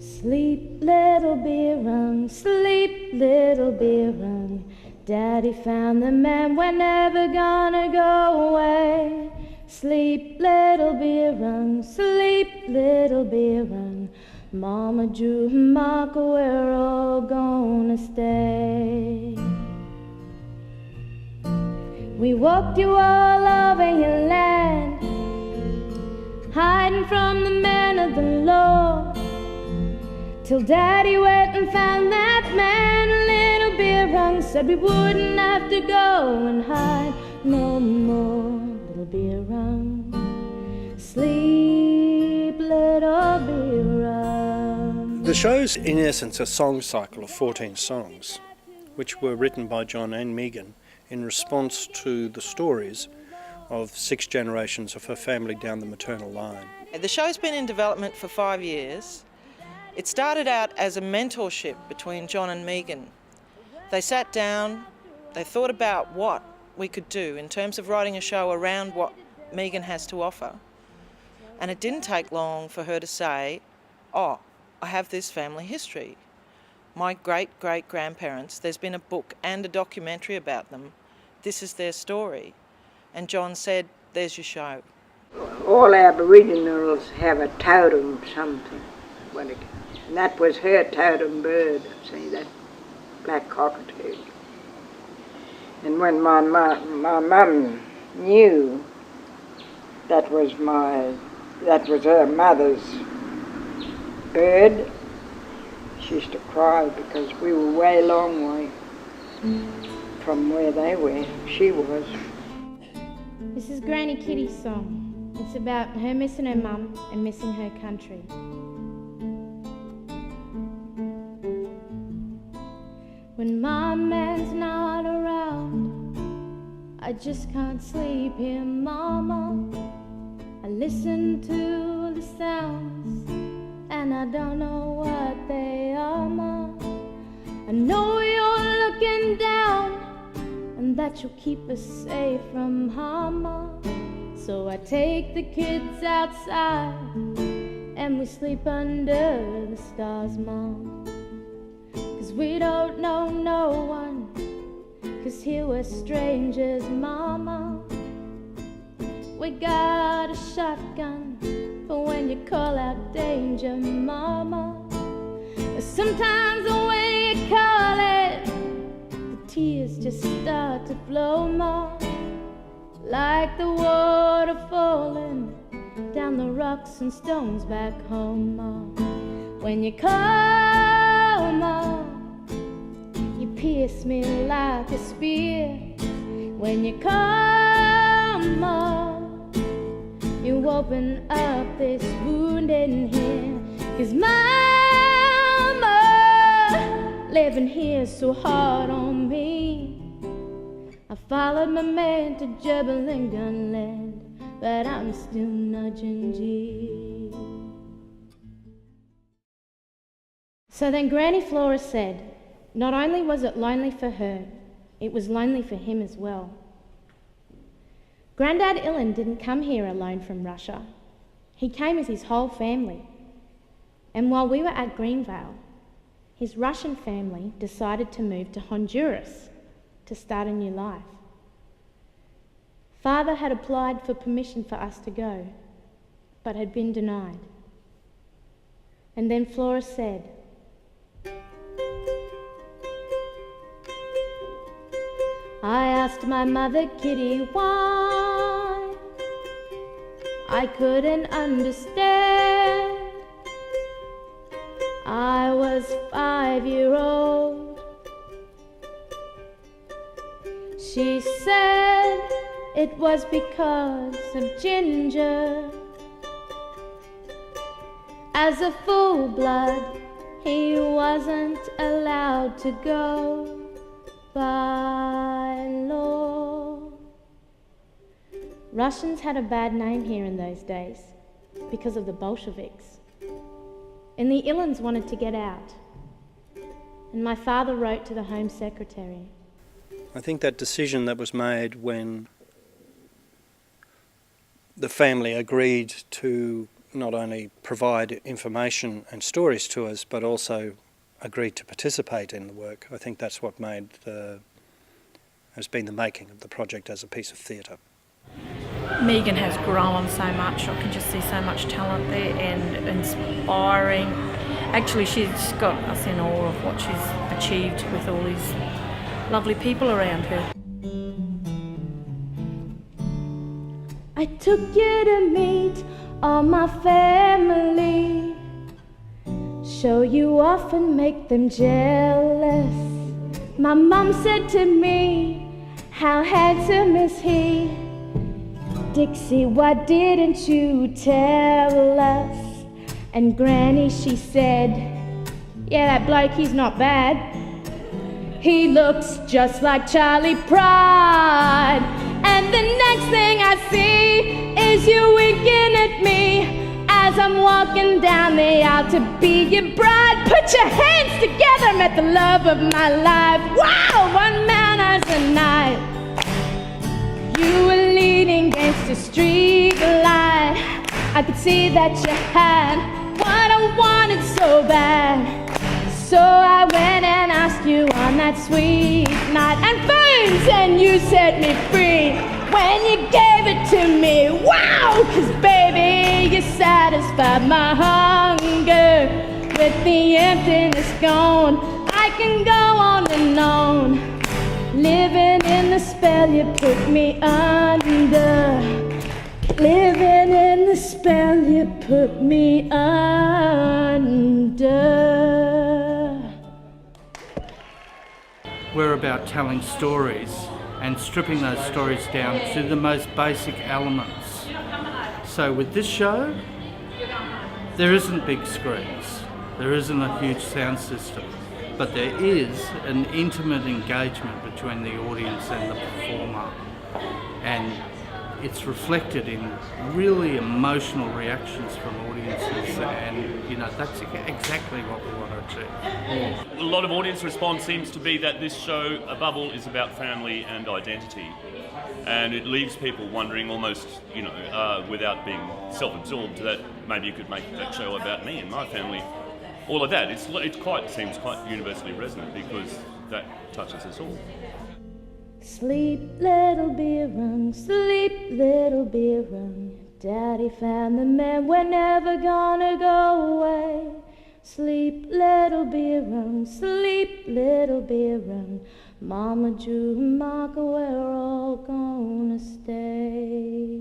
Sleep, little Birung, sleep, little Birung. Daddy found the man, we're never gonna go away. Sleep, little Birung, sleep, little Birung. Mama drew her marker, we're all gonna stay. We walked you all over your land, hiding from the men of the law, till Daddy went and found that man. Little Birung said we wouldn't have to go and hide no more. Little Birung, sleep, little Birung. The show's in essence a song cycle of 14 songs, which were written by John and Megan in response to the stories of 6 generations of her family down the maternal line. The show's been in development for 5 years. It started out as a mentorship between John and Megan. They sat down, they thought about what we could do in terms of writing a show around what Megan has to offer. And it didn't take long for her to say, oh, I have this family history. My great-great-grandparents, there's been a book and a documentary about them. This is their story. And John said, there's your show. All Aboriginals have a totem something. And that was her totem bird, see, that black cockatoo. And when my mum knew that was her mother's bird, she used to cry because we were way long way from where she was. This is Granny Kitty's song. It's about her missing her mum and missing her country. When my man's not around, I just can't sleep here, Mama. I listen to the sounds, and I don't know what they are, Ma. I know you're looking down, and that you'll keep us safe from harm, Ma. So I take the kids outside, and we sleep under the stars, Ma. 'Cause we don't know no one, 'cause here we're strangers, Mama. We got a shotgun for when you call out danger, Mama. But sometimes when you call it, the tears just start to flow, Ma. Like the water falling down the rocks and stones back home, Ma. When you call, Ma, you pierce me like a spear. When you come, Ma, you open up this wound in here. 'Cause Mama, living here's so hard on me. I followed my man to Jubilee Gunland, but I'm still nudging G. So then Granny Flora said, not only was it lonely for her, it was lonely for him as well. Grandad Ilan didn't come here alone from Russia. He came with his whole family. And while we were at Greenvale, his Russian family decided to move to Honduras to start a new life. Father had applied for permission for us to go, but had been denied. And then Flora said, I asked my mother Kitty why. I couldn't understand. I was 5-year-old. She said it was because of Ginger. As a full blood, he wasn't allowed to go by law. Russians had a bad name here in those days because of the Bolsheviks. And the Ilans wanted to get out. And my father wrote to the Home Secretary. I think that decision that was made when the family agreed to not only provide information and stories to us, but also agreed to participate in the work. I think that's what has been the making of the project as a piece of theatre. Megan has grown so much. I can just see so much talent there and inspiring. Actually, she's got us in awe of what she's achieved with all these lovely people around her. I took you to meet all my family, show you off and make them jealous. My mum said to me, how handsome is he? Dixie, why didn't you tell us? And Granny, she said, yeah, that bloke, he's not bad. He looks just like Charlie Pride. And the next thing I see is you winking at me as I'm walking down the aisle to be your bride. Put your hands together, met the love of my life. Wow, one man as a night. You were leaning against a street light. I could see that you had what I wanted so bad. So I went and asked you on that sweet night, and phones, and you set me free when you gave it to me. Wow, 'cause baby, you satisfied my hunger. With the emptiness gone, I can go on and on, living in the spell you put me under. Living in the spell you put me under. We're about telling stories and stripping those stories down to the most basic elements. So with this show, there isn't big screens, there isn't a huge sound system, but there is an intimate engagement between the audience and the performer, and it's reflected in really emotional reactions from audiences, and that's exactly what we want to achieve. A lot of audience response seems to be that this show, above all, is about family and identity, and it leaves people wondering almost, without being self-absorbed, that maybe you could make that show about me and my family. All of that, it seems quite universally resonant because that touches us all. Sleep, little Birung, sleep, little Birung. Daddy found the man, we're never gonna go away. Sleep, little Birung, sleep, little Birung. Mama Drew and Marco, we're all gonna stay.